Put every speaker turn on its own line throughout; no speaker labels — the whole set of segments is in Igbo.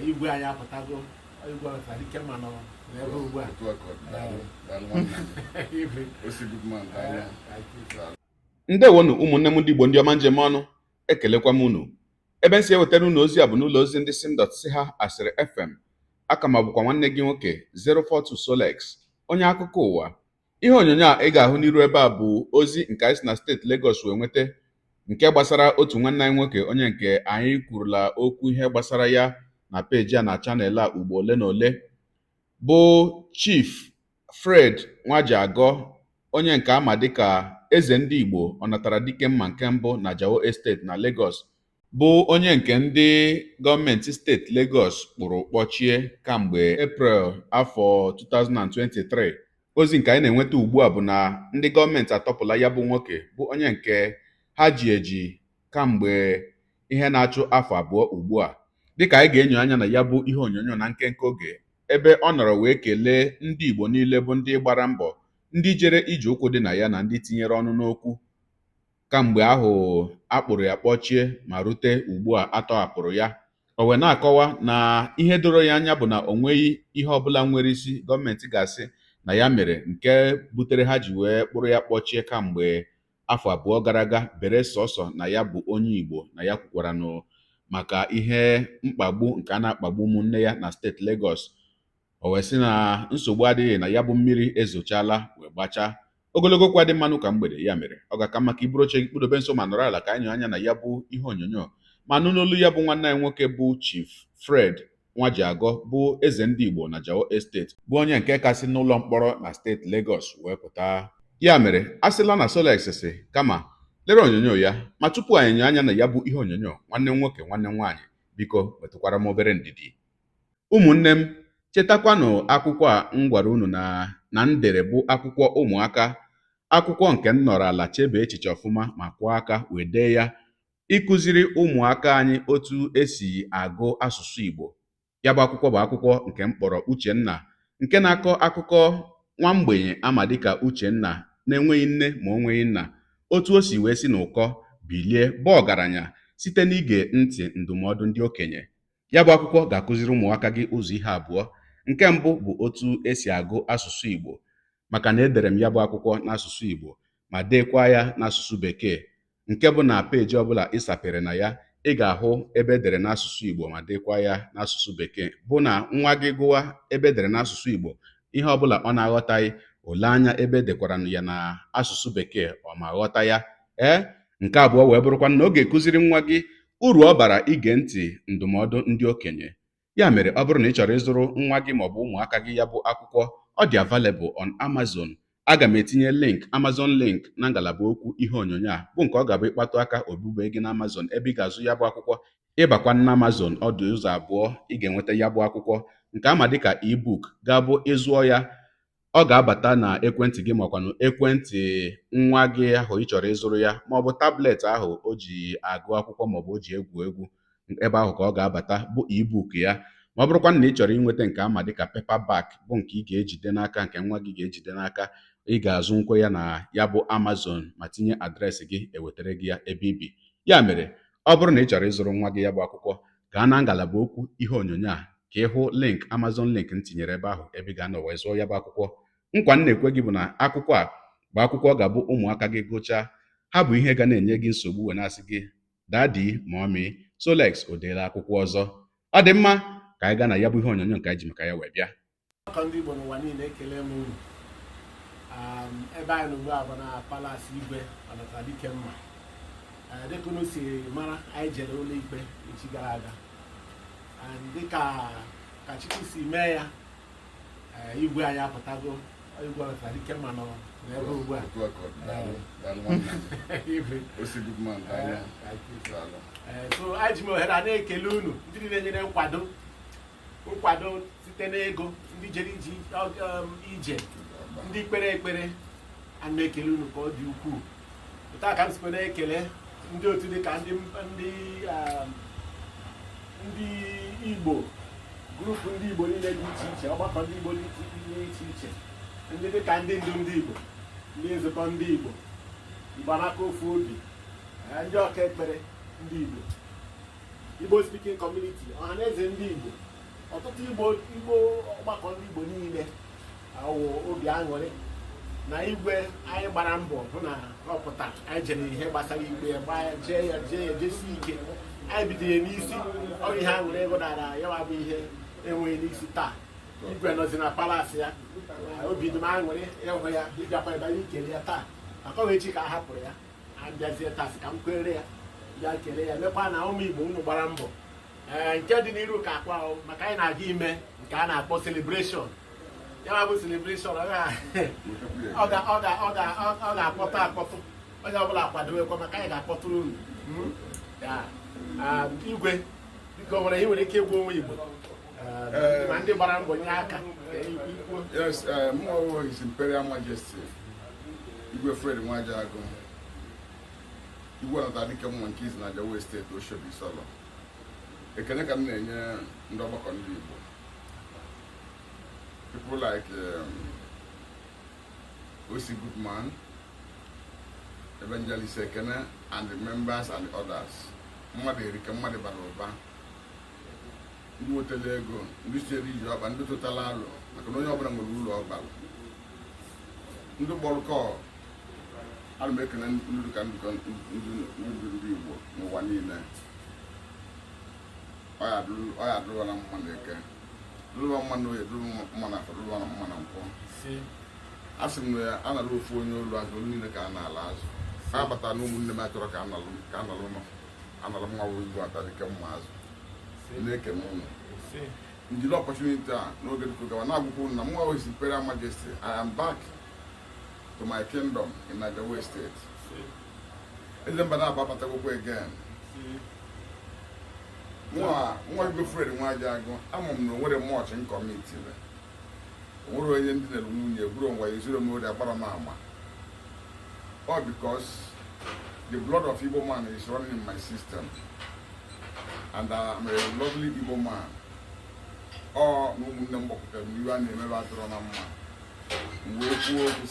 igwe anyị apụtago igwe ọtara dike mmanụ n'ebe ugbu a
ndewonu ụmụnne m ndị Igbo ndị ọma njem ọnụ, ekelekwa m unu. Ebe nsi ewetara unu ozi a bụ n'ụlọ ozi ndị Sim.si ha Asịrị FM. Aka m bụkwa nwanne gị nwoke 042 Solex, onye akụkọ ụwa. Ihe onyonyo a ị ga-ahụ n'iru ebe a bụ ozi nke anyị si na steeti Lagos wee nweta, nke gbasara otu nwanne anyị nwoke onye nke anyị kwurula okwu ihe gbasara ya na peji a na chanel a ugbo ole na ole, bụ Chief Fred Nwajiagor, onye nke ama dịka eze ndị Igbo ọnatara dike mma nke mbụ na Jawo Estate na Lagos, bụ onye nke ndị gọọmenti steeti Lagos kpụrụ kpọchie kamgbe Eprel afọ 2023. Ozi nke anyị na-enweta ugbu a bụ na ndị gọọmenti atọpụla ya bụ nwoke, bụ onye nke ha ji eji kamgbe ihe na-achụ afọ abụọ ugbu a. Dịka anyị ga-enyo anya na ya bụ ihe onyonyo na nkenke oge, ebe ọ nọrọ wee kelee ndị Igbo niile bụ ndị gbara mbọ, ndị jere ije ụkwụ dị na ya na ndị tinyere ọnụ n'okwu kamgbe ahụ akpụrụ ya kpọchie ma rute ugbu a atọhapụrụ ya. O wee na-akọwa na ihe doro ya anya bụ na o nweghị ihe ọbụla nwere isi gọọmenti ga-asị na ya mere, nke butere ha ji wee kpụrụ ya kpọchie kamgbe afọ abụọ gara aga, bere sọsọ na ya bụ onye Igbo na ya kwukwara maka ihe mkpagbu nke a na-akpagbu ụmụnne ya na steeti Lagos. O wee sị na nsogbu adịghị na ya bụ mmiri ezochala wee gbachaa. Ogologo kwa dị mmanụ ka mgbede, ya mere ọ ga-aka maka iburu oche gị kpụdobe nso ma nọrọ ala ka anyị anya na ya bụ ihe onyonyo ma nụ n'olu ya bụ nwanne anyị nwoke bụ Chief Fred Nwajiagor, bụ eze ndị Igbo na Jawo Estate, bụ onye nke kasị n'ụlọ mkpọrọ na steeti Lagos wee pụta. Ya mere a sịla na Solex si kama lere onyonyo ya, ma tupu anyị enyo anya na ya bụ ihe onyonyo, nwanne m nwoke nwanne m nwaanyị, biko wetụkwara m obere ndidi. Ụmụnne m, chetakwanụ akwụkwọ a m gwara unu na ndere bụ akwụkwọ ụmụaka, akwụkwọ nke m nọrọ ala chebe echiche ọfụma ma kwụọ aka wee dee ya, ịkụziri ụmụaka anyị otu esi agụ asụsụ Igbo. Ya bụ akwụkwọ bụ akwụkwọ nke m kpọrọ Uchenna, nke na-akọ akụkọ nwa mgbenye ama dịka Uchenna na-enweghị nne ma o nweghị nna, otu o si wee si n'ụkọ bilie bụ ọgaranya site n'ige ntị ndụmọdụ ndị okenye. Ya bụ akwụkwọ ga-akụziri ụmụaka gị ụzọ ihe abụọ. Nke mbụ bụ otu esi agụ asụsụ Igbo, maka na edere m ya bụ akwụkwọ n'asụsụ Igbo ma deekwa ya n'asụsụ Bekee, nke bụ na peji ọbụla ịsapere na ya ị ga-ahụ ebe edere n'asụsụ Igbo ma deekwa ya n'asụsụ Bekee, bụ na nwa gị gụwa ebe edere n'asụsụ Igbo, ihe ọbụla ọ na-aghọtaghị, ole anya ebe edekwara ya na asụsụ Bekee ọ ma ghọta ya. Nke abụọ wee bụrụkwa na ọ ga-ekụziri nwa gị uru ọ bara ige ntị ndụmọdụ ndị okenye. Ya mere ọ bụrụ na ị chọrọ ịzụrụ nwa gị maọbụ ụmụaka gị ya bụ akwụkwọ, ọ dị available on Amazon. Aga m etinye Amazon link na ngalaba okwu ihe onyonyo a, bụ nke ọ ga-abụ ịkpatụ aka obube gị na Amazon ebe ị ga-azụ ya bụ akwụkwọ. Ịbakwa na Amazon, ọ dị ụzọ abụọ ị ga-enweta ya bụ akwụkwọ, nke ama dịka ebook ga-abụ ịzụọ ya, ọ ga-abata na ekwentị gị makwanụ ekwentị nwa gị ahụ ị chọrọ ịzụrụ ya, maọbụ tablet ahụ o ji agụ akwụkwọ maọbụ o ji egwu egwu, ebe ahụ ka ọ ga-abata bụ ebook ya. Ma ọ bụrụkwa na ị chọrọ inweta nke ama dịka paperback, bụ nke ị ga-ejide n'aka, nke nwa gị ga-ejide n'aka, ị ga-azụ nkwe ya na ya bụ Amazon ma tinye adreesị gị, ewetara gị ya ebe ibi. Ya mere ọ bụrụ na ị chọrọ ịzụrụ nwa gị ya bụ akwụkwọ, gaa na ngalaba okwu ihe onyonyo a ka ị hụ Amazon link m tinyere ebe ahụ, ebe ị ga-anọ wee zụọ ya bụ akwụkwọ. Nkwa m na-ekwe gị bụ na akwụkwọ a bụ akwụkwọ ọ ga-abụ ụmụaka gị gụchaa, ha bụ ihe ga na-enye gị nsogbu wee na-asị gị, dadi mommy, Solex o deela akwụkwọ ọzọ. Ọ dị mma, ka anyị gaa na ya bụ ihe onyonyo nke anyị ji maka ya wee bịa.
Ndị Igbo n'ụwa niile ekele m unu. Ebe anyị n'ugbu a bụ na Palace Igwe ọnatara dike mma. Dịka unu si mara, anyị jere ụlọ ikpe echi gara aga, dịka ka Chukwu si mee ya, igwe anyị apụtago, igwe ọnatara dike mma nọ n'ebe ugbu a. So anyị ji m ohere a na-ekele unu ndị niile nyere nkwado site n'ego, ndị jere ije, ndị kpere ekpere. A na-ekele unu ka ọ dị ukwuu. Taa ka m sikwa na-ekele ndị otu dịka ndị Igbo, grupu ndị Igbo niile dị iche iche, ọgbakọ ndị Igbo dị iche iche, ndị dịka ndị ndu ndị Igbo, ndị nzukọ ndị Igbo, Igbo Amaka Ofu Obi, ndị ọka ekpere ndị Igbo, Igbo speaking community, ọhaneze ndị Igbo, ọtụtụ igbo ọgbakọ ndị igbo niile awụ obi aṅụrị na igwe anyị gbara mbọ hụ na ọ pụtara. Anyị jere ihe gbasara igwe ya jee ya jesi ike. Anyị bidoro n'isi ọrụ ihe aṅụrị ego dara ya bụ ihe enweghị n'isi taa. Igwe nọzi na palasị ya, obi dị m aṅụrị ịhụ ya, ịbịakwa ebe anyị ikele ya taa. Akọghị echi ka a hapụrụ ya, abịazie taa sị ka m kwere ya bịa kele ya, mekwa na ụmụ igbo unu gbara mbọ. Nke dị n'iru ka akwa ahụ maka anyị na-aga ime nke a na-akpọ celebration. Ya bụ celebration ọ ga-akpọtụ akpọtụ, onye ọbụla akwadowekwa maka anyị ga-akpọtụrụ unu. Igwe biko nwere ihe nwere ike ịgwa onwe igbo ma ndị gbara mbọ nye aka.
Yes, His Imperial Majesty Igwe Fred Nwajiagụ, Igwe Ọnọta Dike Mmụọ nke izi na Ajawa Steeti Oshobi Solo. Ekene ka m na-enye ndị ọgbakọ ndị Igbo, people like Osi Goodman, Evangelist Ekene, and the members and the others. Mmadụ erike, mmadụ bara ụba, ndị nwetara ego, ndị chere iji ọba, ndị tụtara alụ maka na onye ọbụla nwere ụlọ ọba. Ndị gbọrụkọ ana m ekene ndị ka ndị Igbo n'ụwa niile. Ọ ya adụrụ na mma na eke, dụrụ mma na oye, dụrụ mma na afọ, dụrụ mma na nkwọ. A sị m na a na-alụ ofu onye olu azụ, olu niile ka a na-ala azụ. Ha bata na ụmụnne m achọrọ ka analụ nwa bụ Igwe Ọnọta Dike Mmụọ azụ. Na-ekene ụnụ njiri opportunity a n'oge dịka gawa na-agwụkwụ na mwa His Imperial Majesty, I am back to my kingdom in Ajawa State. Eze mba na-ababatagwụkwọ again. Nwa Igwe Fred Nwajiagụ, ama m na o nwere much nkọmiti, o nwere onye ndị na-elu nwunye bụrụ nwa ya zuru m ori agbara m ama. All because the blood of Igbo man is running in my system, and I'm a lovely Igbo man. Ọ na ụmụnne m gbakọtara m iwe a na-emebe atụrụ na mma. Mgbe kwuo okwu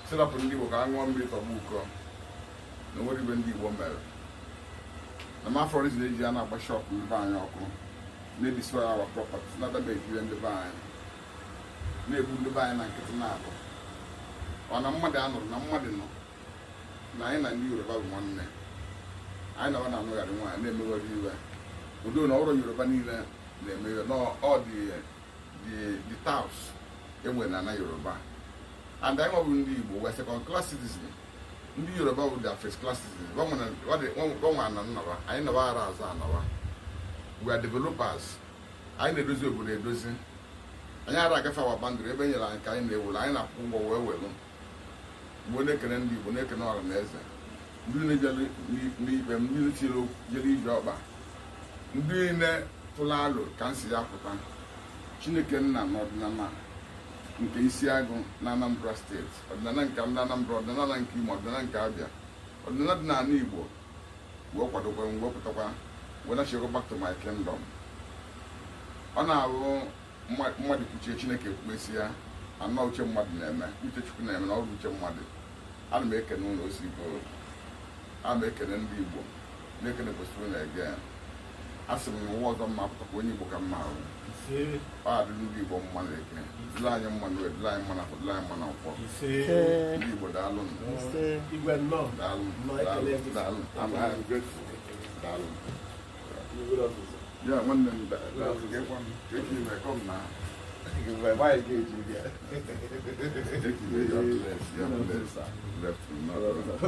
sirapụ ndị Igbo ka a ṅụọ mmiri tọgbu ụkọ na nwere ibe ndị Igbo mere. Na mafọ reason eji a na-agba shọpụ ndị be anyị ọkụ, na-edestroy our properties, na-adabeghị ihe ndị be anyị, na-egbu ndị be anyị na nkịtị na-abụ. Ọ na mmadụ anụrụ na mmadụ nọ na anyị na ndị Yoruba bụ nwanne. Anyị na na-anụgharị nwaanyị na-emewere iwe. Udo na ọrụ Yoruba niile na-emewe all the towns enwere na Yoruba. And anyị nwabụ ndị Igbo were second class citizen. Ndị Yoruba bụ their first class citizen. Gbanwe ana nnaba, anyị naba ara azụ anaba. We are developers. Anyị na-edozi obodo edozi. Anyị ara agafe awa bandịrị ebe nyere anyị ka anyị na-ewere, anyị na-akwụ ụgwọ wee welu. Mgbe na-ekene ndị Igbo, na-ekene ọha na eze, ndị na-ejere n'ikpe, ndị na-etiri jere ije ọkpa, ndị niile tụrụ alụ ka nsi ya pụta. Chineke nna n'ọdịnala nke Isiagụ na Anambra steeti, ọdịnala nke ndị Anambra, ọdịnala nke Imo, ọdịnala nke Abịa, ọdịnala dị n'ala Igbo wee kwadokwa wee pụtakwa wee na-achịkwa back to my kingdom. Ọ na-abụ mmadụ kwuchie Chineke kwumesi ya, anọ uche mmadụ na-eme, uche Chukwu na-eme na ọrụ uche mmadụ. Ana m ekene ụlọ Osi Igbo, ana m ekene ndị Igbo, na-ekene kwesịrị na ege. Asị m na ụwa ọzọ mma apụtakwa onye Igbo ka mma ahụ. Ọ adịrị ndị Igbo mma na eke, dịrị anyị mma na oye, dịrị anyị mma na afọ, dịrị anyị mma na nkwọ. Ndị Igbo daalụ nụ.
Igwe nnọọ.
Daalụ. Daalụ. I'm grateful. Daalụ. Yeah, nwanne m come now.
Why is it
Left.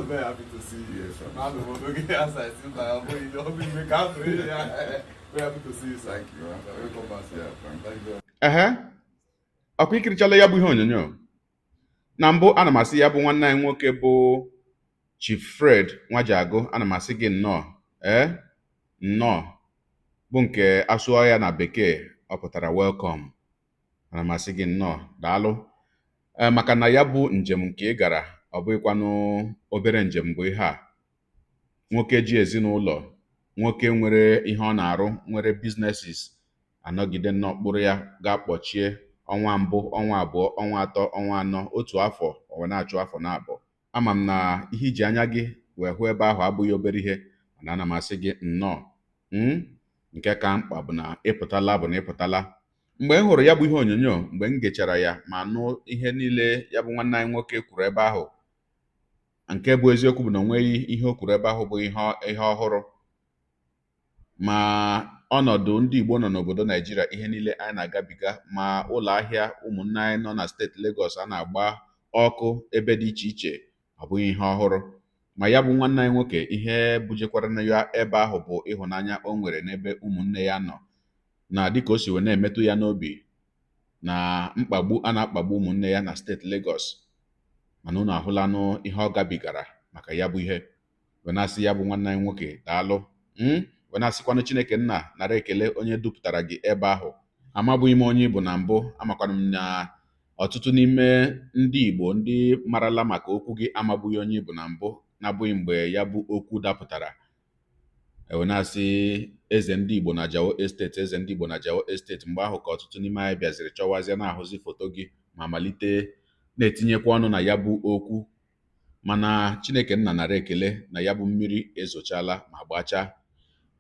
very happy to see you.
Yes, sir.
I'm the one looking outside since I am going to make up. Very happy to see you, sir.
Thank you.
Welcome back, sir.
Yeah, thank you.
ọkwa ikirichala ya bụ ihe onyonyo. Na mbụ ana m asị ya bụ nwanne anyị nwoke bụ Chief Fred Nwajiagụ, ana m asị gị nnọọ nnọọ bụ nke asụọ ya na bekee ọ pụtara welcome. Ana m asị gị nnọọ daalụ maka na ya bụ njem nke ị gara ọ bụghịkwanụ obere njem bụ ihe a. Nwoke ji ezinụlọ, nwoke nwere ihe ọ na-arụ, nwere businesses, anọgide n'okpuru ya ga-akpọchie ọnwa mbụ, ọnwa abụọ, ọnwa atọ, ọnwa anọ, otu afọ, ọ na-achụ afọ na-abụ. Ama m na ihe iji anya gị wee hụ ebe ahụ abụghị obere ihe, mana ana m asị gị nnọọ. nke ka mkpa bụ na ịpụtala. Mgbe m hụrụ ya bụ ihe onyonyo, mgbe m gechara ya ma nụ ihe niile ya bụ nwanne anyị nwoke kwuru ebe ahụ, nke bụ eziokwu bụ na o nweghị ihe o kwuru ebe ahụ bụ ihe ọhụrụ. Ma ọnọdụ ndị Igbo nọ n'obodo Naijiria, ihe niile anyị na-agabiga, ma ụlọ ahịa ụmụnne anyị nọ na steeti Lagos a na-agba ọkụ ebe dị iche iche, ọ bụghị ihe ọhụrụ. Ma ya bụ nwanne anyị nwoke, ihe bujekwara na ya ebe ahụ bụ ịhụnanya o nwere n'ebe ụmụnne ya nọ, na dịka o si wee na-emetụ ya n'obi na mkpagbu a na-akpagbu ụmụnne ya na steeti Lagos. Mana unu ahụlanụ ihe ọ gabigara maka ya bụ ihe. Wee na-asị ya bụ nwanne anyị nwoke daalụ. Wee na-asịkwanụ Chineke nna nara ekele onye dupụtara gị ebe ahụ. Amabụghị m onye Igbo na mbụ, amakwanụ m na ọtụtụ n'ime ndị Igbo ndị marala maka okwu gị amabụghị onye Igbo na mbụ, na-abụghị mgbe ya bụ okwu dapụtara. Wee na-asị eze ndị Igbo na Jawo Estate, eze ndị Igbo na Jawo Estate, mgbe ahụ ka ọtụtụ n'ime anyị bịaziri chọwazie na-ahụzi foto gị ma malite na-etinyekwa ọnụ na ya bụ okwu. Mana Chineke nna nara ekele na ya bụ mmiri ezochala ma gbachaa.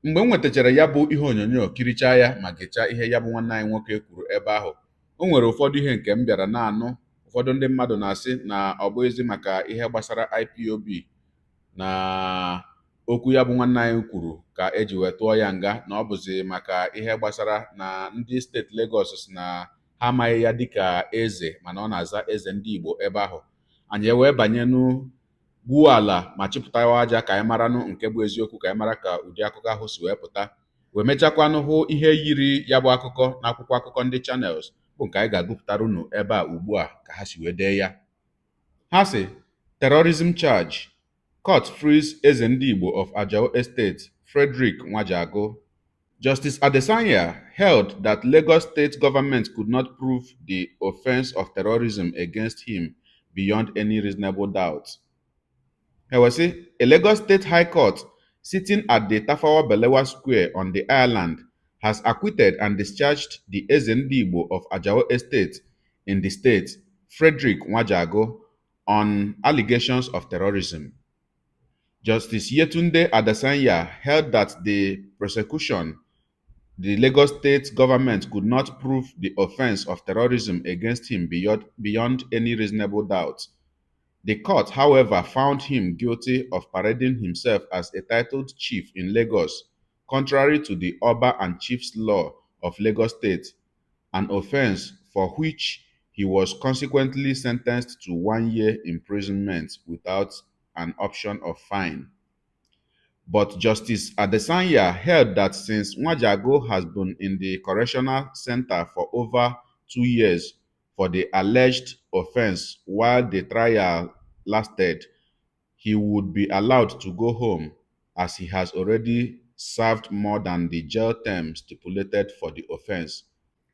Mgbe m nwetachara ya bụ ihe onyonyo, kirichaa ya ma gechaa ihe ya bụ nwanne anyị nwoke kwuru ebe ahụ, o nwere ụfọdụ ihe nke m bịara na-anụ. Ụfọdụ ndị mmadụ na-asị na ọ bụghịzi maka ihe gbasara IPOB na okwu ya bụ nwanne anyị kwuru ka eji wee tụọ ya nga, na ọ bụzi maka ihe gbasara na ndị steeti Lagos si na ha amaghị ya dịka eze, mana ọ na-aza eze ndị Igbo ebe ahụ. Anyị wee banyenụ, gbuo ala ma chịpụtawa aja ka anyị maranụ nke bụ eziokwu, ka anyị mara ka ụdị akụkọ ahụ si wee pụta. Wee mechakwanụ hụ ihe yiri ya bụ akụkọ n'akwụkwọ akụkọ ndị Channels, bụ nke anyị ga-agụpụtara unu ebe a ugbu a ka ha si wee dee ya. Ha sị: terrorism charge, court frees eze ndị Igbo of Ajao Estate, Frederick Nwajago. Justice Adesanya held that Lagos state government could not prove the offense of terrorism against him beyond any reasonable doubt. A Lagos State High Court sitting at the Tafawa Balewa Square on the island has acquitted and discharged the Ezendi Igbo of Ajao Estate in the state, Frederick Nwajago, on allegations of terrorism. Justice Yetunde Adesanya held that the prosecution, the Lagos state government could not prove the offense of terrorism against him beyond any reasonable doubt. The court, however, found him guilty of parading himself as a titled chief in Lagos, contrary to the Oba and Chiefs Law of Lagos State, an offense for which he was consequently sentenced to 1 year imprisonment without an option of fine. But Justice Adesanya held that since Nwajago has been in the correctional center for over 2 years for the alleged offense while the trial lasted, he would be allowed to go home as he has already served more than the jail term stipulated for the offense.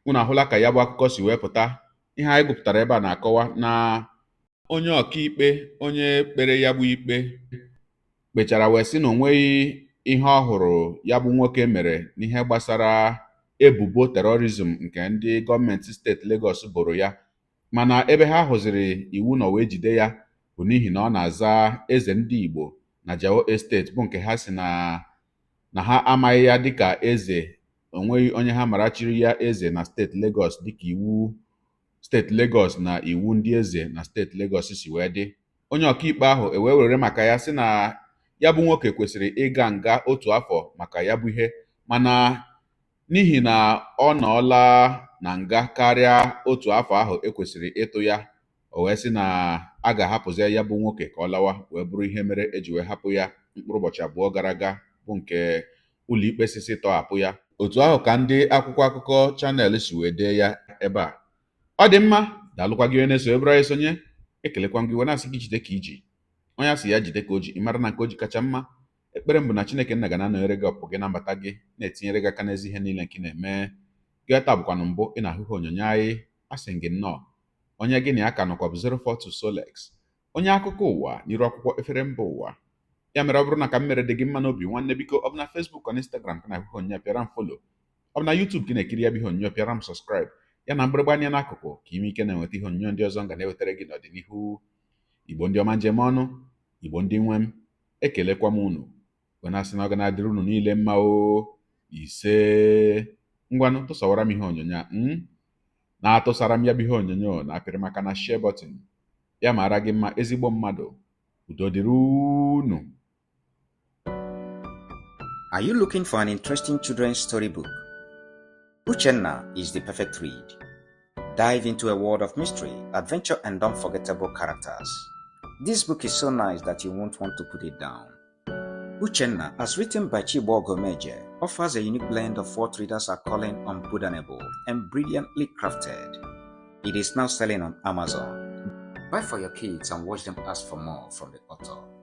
Unu ahụla ka ya bụ akụkọ si wee pụta. Ihe anyị gụpụtara ebe a na-akọwa na onye ọkaikpe, onye kpere ya bụ ikpe, kpechara wee sị na onweghị ihe ọhụrụ ya bụ nwoke mere n'ihe gbasara ebubo terrorism nke ndị gọọmenti steeti Lagos boro ya. Mana ebe ha hụziri iwu nọ wee jide ya bụ n'ihi na ọ na-aza eze ndị Igbo na Jawo Estate, bụ nke ha si na ha amaghị ya dịka eze. Onweghị onye ha mara chiri ya eze na steeti Lagos dịka iwu steeti Lagos na iwu ndị eze na steeti Lagos si wee dị. Onye ọkaikpe ahụ ewee were maka ya sị na ya bụ nwoke kwesịrị ịga nga 1 afọ maka ya bụ ihe, mana n'ihi na ọ nọọla na nga karịa 1 afọ ahụ ekwesịrị ịtụ ya, o wee sị na a ga-ahapụzi ya bụ nwoke ka ọ lawa, wee bụrụ ihe mere eji wee hapụ ya mkpụrụ ụbọchị 2 gara aga, bụ nke ụlọikpe sisi tọhapụ ya. Otu ahụ ka ndị akwụkwọ akụkọ Channel si wee dee ya ebe a. Ọ dị mma, daalụkwa gị onye na-eso ebere anyị sonye. Ekelekwa m gị, wee na-asị gị jide ka iji. Onye asị ya jide ka o ji, ị mara na nke o ji kacha mma. Ekpere m bụ na Chineke nna ga na-anọnyere gị, ọpụ gị na mbata gị, na-etinyere gị aka n'ezi ihe niile nke ị na-eme. Gị taa bụkwanụ mbụ ị na-ahụ ihe onyonyo anyị, asị gị nnọọ. Onye gị na ya ka nọkwa bụ 042 Solex, onye akụkọ ụwa n'iru akwụkwọ efere mba ụwa. Ya mere, ọ bụrụ na ka m mere dị gị mma n'obi, nwanne, biko ọ bụ na Facebook na Instagram ka na-ahụ ihe onyonyo, pịara m follow. Ọ bụ na YouTube ka na-ekiri ya bụ ihe onyonyo, pịara m subscribe, ya na mgbịrịgba anya n'akụkụ ka ime ike na-enweta ihe onyonyo ndị ọzọ m ga na-ewetara gị n'ọdịnihu. Igbo ndị ọma njem ọnụ, Igbo ndị nwe m, ekelekwa m unu, wee na-asị na ọ ga na-adịrị unu niile mma o. ise ngwanụ tụsawara m ihe onyonyo a na-atụsara m ya bụ ihe onyonyo na-apịrị maka na share button ya mara gị mma ezigbo mmadụ. Udo dịrị unu.
Are you looking for an interesting children's storybook? Uchenna is the perfect read. Dive into a world of mystery, adventure, and unforgettable characters. This book is so nice that you won't want to put it down. Uchenna, as written by Chibo Gomeje, offers a unique blend of what readers are calling unpardonable and brilliantly crafted. It is now selling on Amazon. Buy for your kids and watch them ask for more from the author.